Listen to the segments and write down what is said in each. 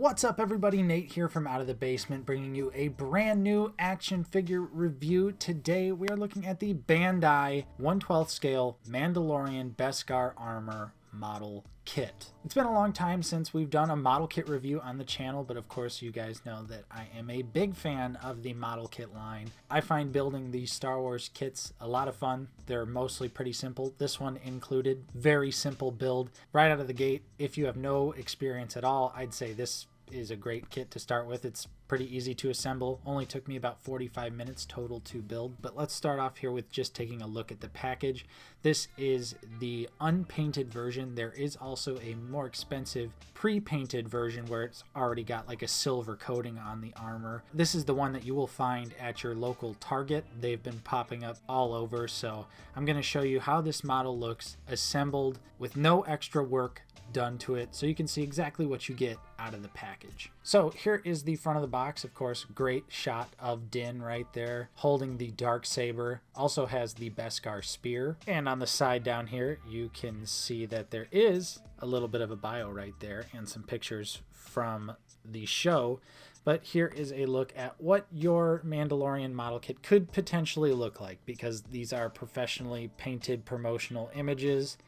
What's up everybody, Nate here from Out of the Basement, bringing you a brand new action figure review. Today we are looking at the Bandai 1/12 scale Mandalorian Beskar armor model kit. It's been a long time since we've done a model kit review on the channel, but of course you guys know that I am a big fan of the model kit line. I find building these Star Wars kits a lot of fun. They're mostly pretty simple. This one included. Very simple build right out of the gate. If you have no experience at all, I'd say this is a great kit to start with. It's pretty easy to assemble. Only took me about 45 minutes total to build. But let's start off here with just taking a look at the package. This is the unpainted version. There is also a more expensive pre-painted version where it's already got like a silver coating on the armor. This is the one that you will find at your local Target. They've been popping up all over. So I'm going to show you how this model looks assembled with no extra work done to it, so you can see exactly what you get out of the package. So here is the front of the box. Of course, great shot of Din right there holding the dark saber. Also has the Beskar spear, and on the side down here you can see that there is a little bit of a bio right there and some pictures from the show. But here is a look at what your Mandalorian model kit could potentially look like, because these are professionally painted promotional images.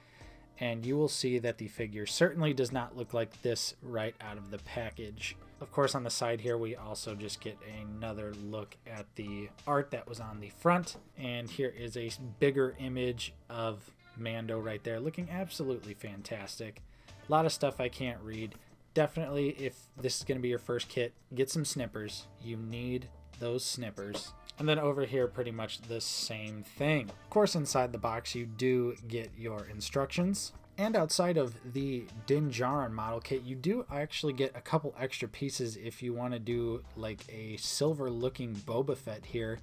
And you will see that the figure certainly does not look like this right out of the package. Of course, on the side here, we also just get another look at the art that was on the front. And here is a bigger image of Mando right there, looking absolutely fantastic. A lot of stuff I can't read. Definitely, if this is going to be your first kit, get some snippers. You need those snippers. And then over here, pretty much the same thing. Of course, inside the box, you do get your instructions. And outside of the Djarin model kit, you do actually get a couple extra pieces if you want to do like a silver looking Boba Fett here.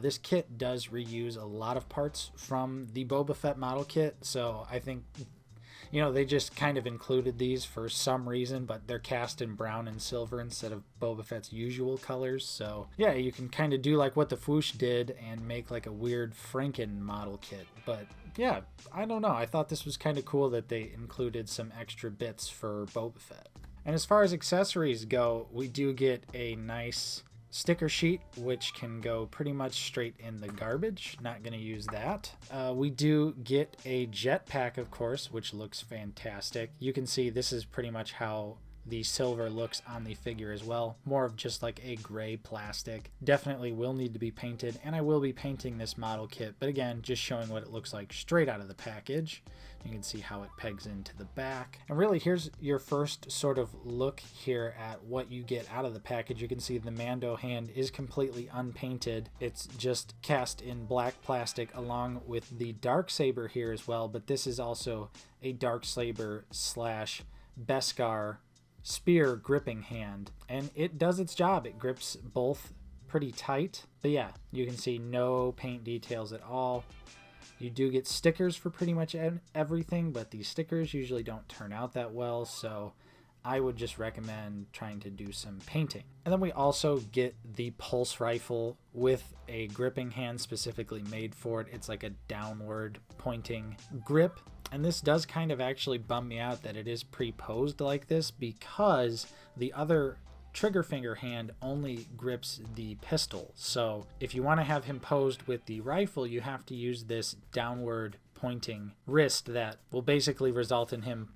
This kit does reuse a lot of parts from the Boba Fett model kit. So I think, you know, they just kind of included these for some reason, but they're cast in brown and silver instead of Boba Fett's usual colors. So yeah, you can kind of do like what the Foosh did and make like a weird Franken model kit. But yeah, I don't know. I thought this was kind of cool that they included some extra bits for Boba Fett. And as far as accessories go, we do get a nice sticker sheet, which can go pretty much straight in the garbage. Not going to use that. We do get a jetpack, of course, which looks fantastic. You can see this is pretty much how the silver looks on the figure as well. More of just like a gray plastic. Definitely will need to be painted, and I will be painting this model kit, but again, just showing what it looks like straight out of the package. You can see how it pegs into the back. And really, here's your first sort of look here at what you get out of the package. You can see the Mando hand is completely unpainted. It's just cast in black plastic along with the dark saber here as well, but this is also a dark saber slash Beskar spear gripping hand, and it does its job. It grips both pretty tight. But yeah, you can see no paint details at all. You do get stickers for pretty much everything, but these stickers usually don't turn out that well, so I would just recommend trying to do some painting. And then we also get the pulse rifle with a gripping hand specifically made for it. It's like a downward pointing grip. And this does kind of actually bum me out that it is pre-posed like this, because the other trigger finger hand only grips the pistol. So if you want to have him posed with the rifle, you have to use this downward pointing wrist that will basically result in him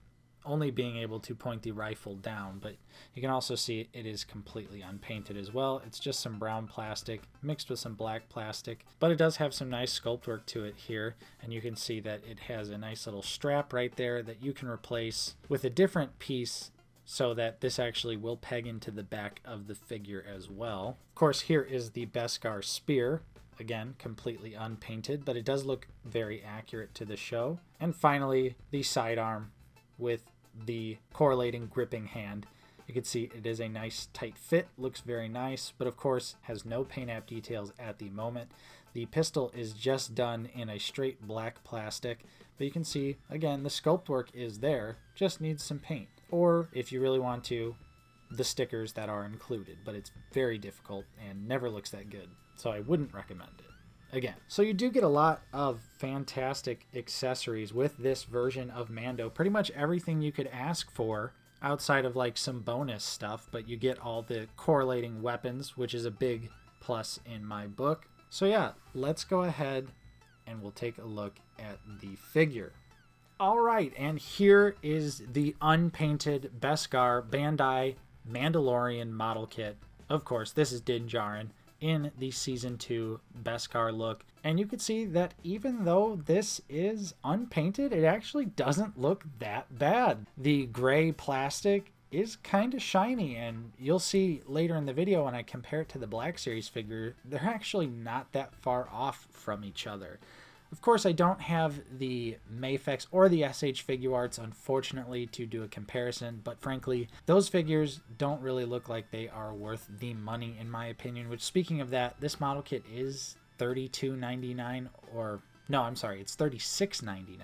only being able to point the rifle down. But you can also see it is completely unpainted as well. It's just some brown plastic mixed with some black plastic, but it does have some nice sculpt work to it here. And you can see that it has a nice little strap right there that you can replace with a different piece, so that this actually will peg into the back of the figure as well. Of course, here is the Beskar spear. Again, completely unpainted, but it does look very accurate to the show. And finally, the sidearm with the correlating gripping hand. You can see it is a nice tight fit, looks very nice, but of course has no paint app details at the moment. The pistol is just done in a straight black plastic, but you can see, again, the sculpt work is there, just needs some paint. Or if you really want to, the stickers that are included, but it's very difficult and never looks that good, so I wouldn't recommend it. Again, so you do get a lot of fantastic accessories with this version of Mando. Pretty much everything you could ask for outside of like some bonus stuff, but you get all the correlating weapons, which is a big plus in my book. So yeah, let's go ahead and we'll take a look at the figure. All right, and here is the unpainted Beskar Bandai Mandalorian model kit. Of course, this is Djarin in the Season 2 Beskar look. And you can see that even though this is unpainted, it actually doesn't look that bad. The gray plastic is kind of shiny, and you'll see later in the video when I compare it to the Black Series figure, they're actually not that far off from each other. Of course, I don't have the Mafex or the SH Figuarts, unfortunately, to do a comparison, but frankly, those figures don't really look like they are worth the money, in my opinion, which, speaking of that, this model kit is $32.99, or, no, I'm sorry, it's $36.99.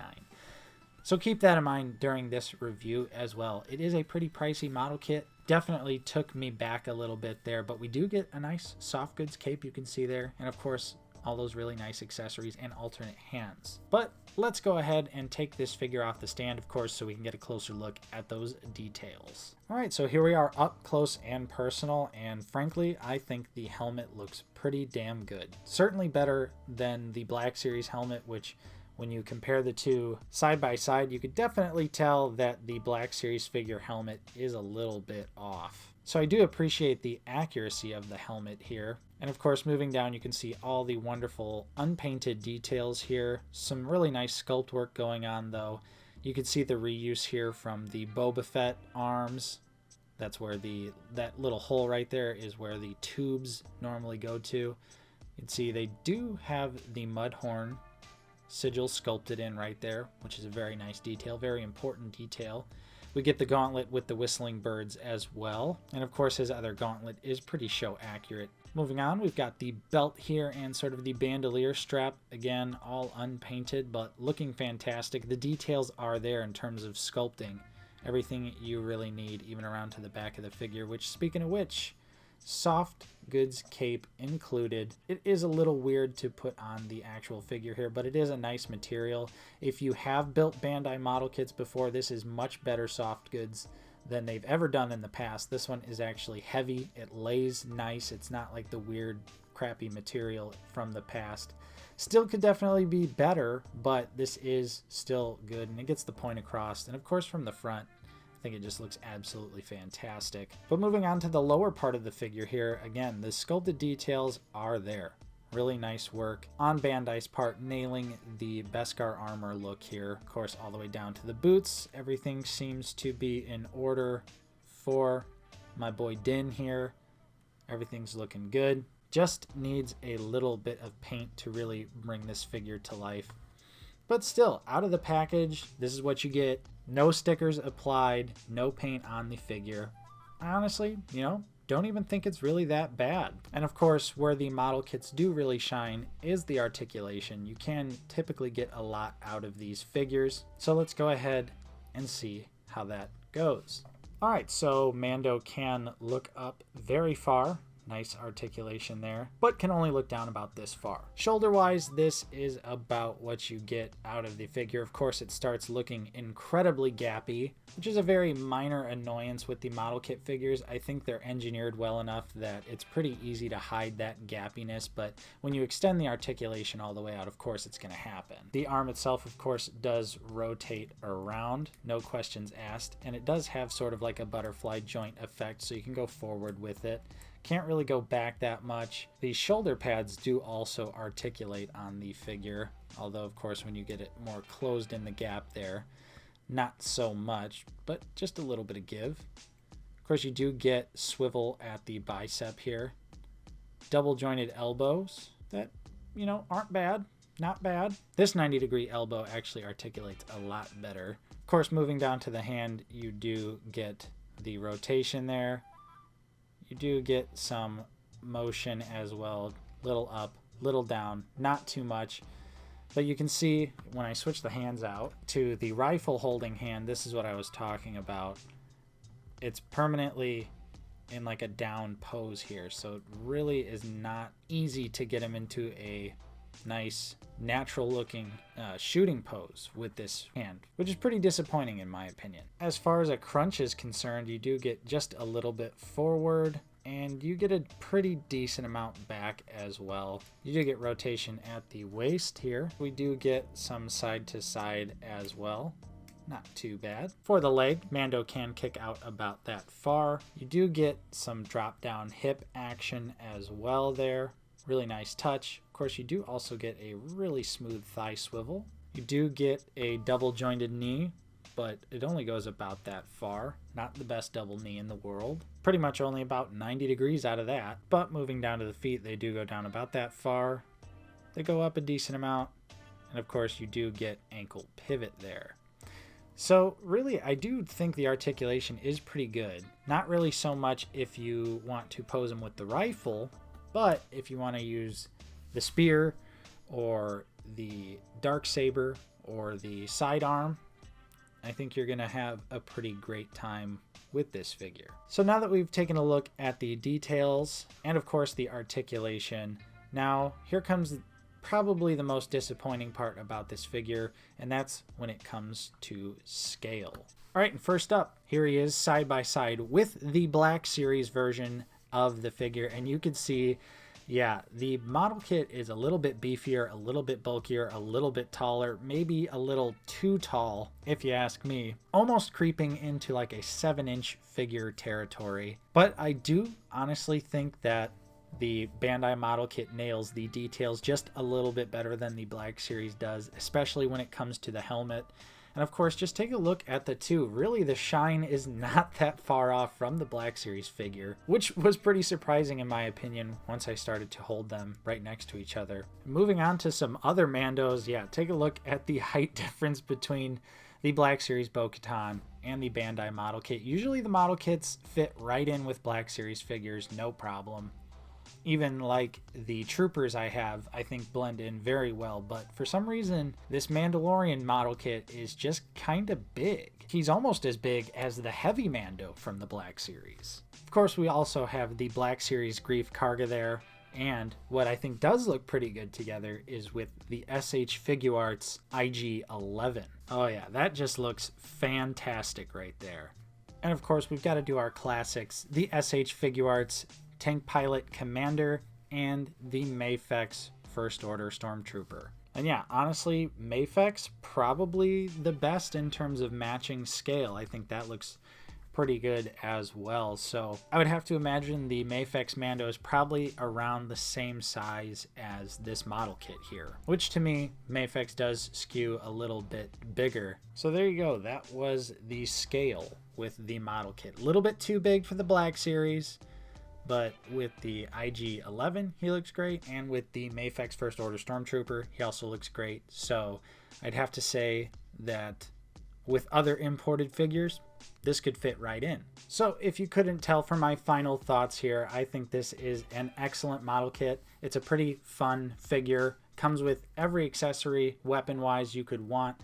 So keep that in mind during this review as well. It is a pretty pricey model kit. Definitely took me back a little bit there, but we do get a nice soft goods cape you can see there, and of course, all those really nice accessories and alternate hands. But let's go ahead and take this figure off the stand, of course, so we can get a closer look at those details. All right, so here we are up close and personal, and frankly, I think the helmet looks pretty damn good. Certainly better than the Black Series helmet, which when you compare the two side by side, you could definitely tell that the Black Series figure helmet is a little bit off. So I do appreciate the accuracy of the helmet here. And of course, moving down, you can see all the wonderful unpainted details here. Some really nice sculpt work going on, though. You can see the reuse here from the Boba Fett arms. That's where that little hole right there is where the tubes normally go to. You can see they do have the Mudhorn sigil sculpted in right there, which is a very nice detail, very important detail. We get the gauntlet with the whistling birds as well. And of course, his other gauntlet is pretty show accurate. Moving on, we've got the belt here and sort of the bandolier strap. Again, all unpainted, but looking fantastic. The details are there in terms of sculpting. Everything you really need, even around to the back of the figure, which, speaking of which, soft goods cape included. It is a little weird to put on the actual figure here, but it is a nice material. If you have built Bandai model kits before, this is much better soft goods than they've ever done in the past. This one is actually heavy. It lays nice. It's not like the weird crappy material from the past. Still could definitely be better, but this is still good, and it gets the point across. And of course, from the front, I think it just looks absolutely fantastic. But moving on to the lower part of the figure here, again, the sculpted details are there. Really nice work on Bandai's part, nailing the Beskar armor look here. Of course, all the way down to the boots. Everything seems to be in order for my boy Din here. Everything's looking good. Just needs a little bit of paint to really bring this figure to life. But still, out of the package, this is what you get. No stickers applied, no paint on the figure. I honestly, don't even think it's really that bad. And of course, where the model kits do really shine is the articulation. You can typically get a lot out of these figures. So let's go ahead and see how that goes. All right, so Mando can look up very far. Nice articulation there, but can only look down about this far. Shoulder-wise, this is about what you get out of the figure. Of course, it starts looking incredibly gappy, which is a very minor annoyance with the model kit figures. I think they're engineered well enough that it's pretty easy to hide that gappiness, but when you extend the articulation all the way out, of course, it's going to happen. The arm itself, of course, does rotate around, no questions asked, and it does have sort of like a butterfly joint effect, so you can go forward with it. Can't really go back that much. The shoulder pads do also articulate on the figure, although of course when you get it more closed in the gap there, not so much, but just a little bit of give. Of course, you do get swivel at the bicep here. Double jointed elbows that, aren't bad, not bad. This 90-degree elbow actually articulates a lot better. Of course, moving down to the hand, you do get the rotation there. You do get some motion as well, little up, little down, not too much. But you can see when I switch the hands out to the rifle holding hand, this is what I was talking about. It's permanently in like a down pose here, so it really is not easy to get him into a nice natural looking shooting pose with this hand, which is pretty disappointing in my opinion. As far as a crunch is concerned, you do get just a little bit forward, and you get a pretty decent amount back as well. You do get rotation at the waist here. We do get some side to side as well. Not too bad. For the leg, Mando can kick out about that far. You do get some drop down hip action as well there. Really nice touch. Of course, you do also get a really smooth thigh swivel. You do get a double jointed knee, but it only goes about that far. Not the best double knee in the world. Pretty much only about 90 degrees out of that. But moving down to the feet, they do go down about that far. They go up a decent amount. And of course, you do get ankle pivot there. So really, I do think the articulation is pretty good. Not really so much if you want to pose them with the rifle, but if you want to use the spear or the dark saber or the sidearm, I think you're going to have a pretty great time with this figure. So now that we've taken a look at the details and of course the articulation, now here comes probably the most disappointing part about this figure, and that's when it comes to scale. All right, and first up, here he is side by side with the Black Series version of the figure, and you can see, yeah, the model kit is a little bit beefier, a little bit bulkier, a little bit taller, maybe a little too tall, if you ask me. Almost creeping into like a 7-inch figure territory. But I do honestly think that the Bandai model kit nails the details just a little bit better than the Black Series does, especially when it comes to the helmet. And of course, just take a look at the two. Really, the shine is not that far off from the Black Series figure, which was pretty surprising in my opinion once I started to hold them right next to each other. Moving on to some other Mandos, yeah, take a look at the height difference between the Black Series Bo-Katan and the Bandai model kit. Usually the model kits fit right in with Black Series figures, no problem. Even like the troopers I have, I think blend in very well, but for some reason this Mandalorian model kit is just kind of big. He's almost as big as the heavy Mando from the Black Series. Of course, we also have the Black Series Greef Karga there, and what I think does look pretty good together is with the SH Figuarts IG-11. Oh yeah, that just looks fantastic right there. And of course, we've got to do our classics, the SH Figuarts Tank Pilot Commander and the Mafex First Order Stormtrooper. And yeah, honestly, Mafex probably the best in terms of matching scale. I think that looks pretty good as well. So I would have to imagine the Mafex Mando is probably around the same size as this model kit here, which to me, Mafex does skew a little bit bigger. So there you go. That was the scale with the model kit. A little bit too big for the Black Series, but with the IG-11, he looks great, and with the Mafex First Order Stormtrooper, he also looks great. So I'd have to say that with other imported figures, this could fit right in. So if you couldn't tell from my final thoughts here, I think this is an excellent model kit. It's a pretty fun figure. Comes with every accessory, weapon-wise, you could want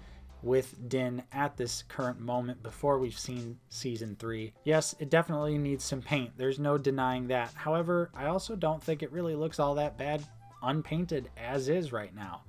with Din at this current moment before we've seen Season 3. Yes, it definitely needs some paint. There's no denying that. However, I also don't think it really looks all that bad unpainted as is right now.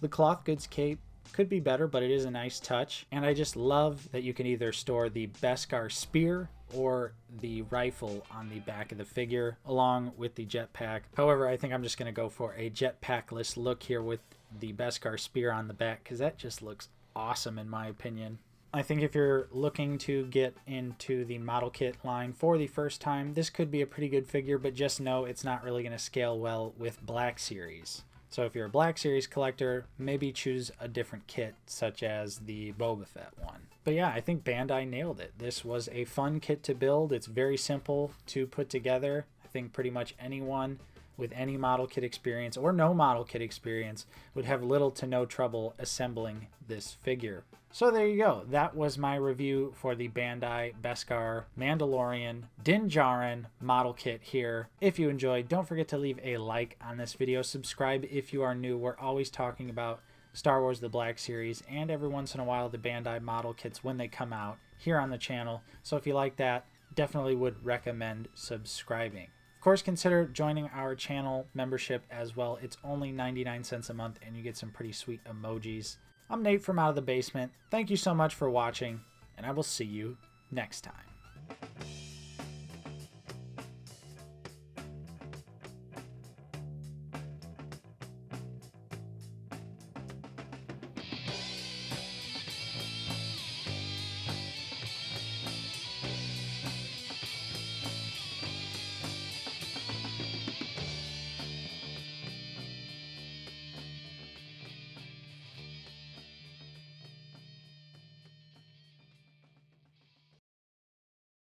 The cloth goods cape could be better, but it is a nice touch. And I just love that you can either store the Beskar spear or the rifle on the back of the figure along with the jetpack. However, I think I'm just going to go for a jetpackless look here with the Beskar spear on the back because that just looks awesome in my opinion. I think if you're looking to get into the model kit line for the first time, this could be a pretty good figure, but just know it's not really going to scale well with Black Series. So if you're a Black Series collector, maybe choose a different kit such as the Boba Fett one. But yeah, I think Bandai nailed it. This was a fun kit to build. It's very simple to put together. I think pretty much anyone with any model kit experience or no model kit experience would have little to no trouble assembling this figure. So there you go. That was my review for the Bandai Beskar Mandalorian Din Djarin model kit here. If you enjoyed, don't forget to leave a like on this video. Subscribe if you are new. We're always talking about Star Wars The Black Series and every once in a while the Bandai model kits when they come out here on the channel. So if you like that, definitely would recommend subscribing. Of course, consider joining our channel membership as well. It's only 99 cents a month and you get some pretty sweet emojis. I'm Nate from Out of the Basement. Thank you so much for watching, and I will see you next time.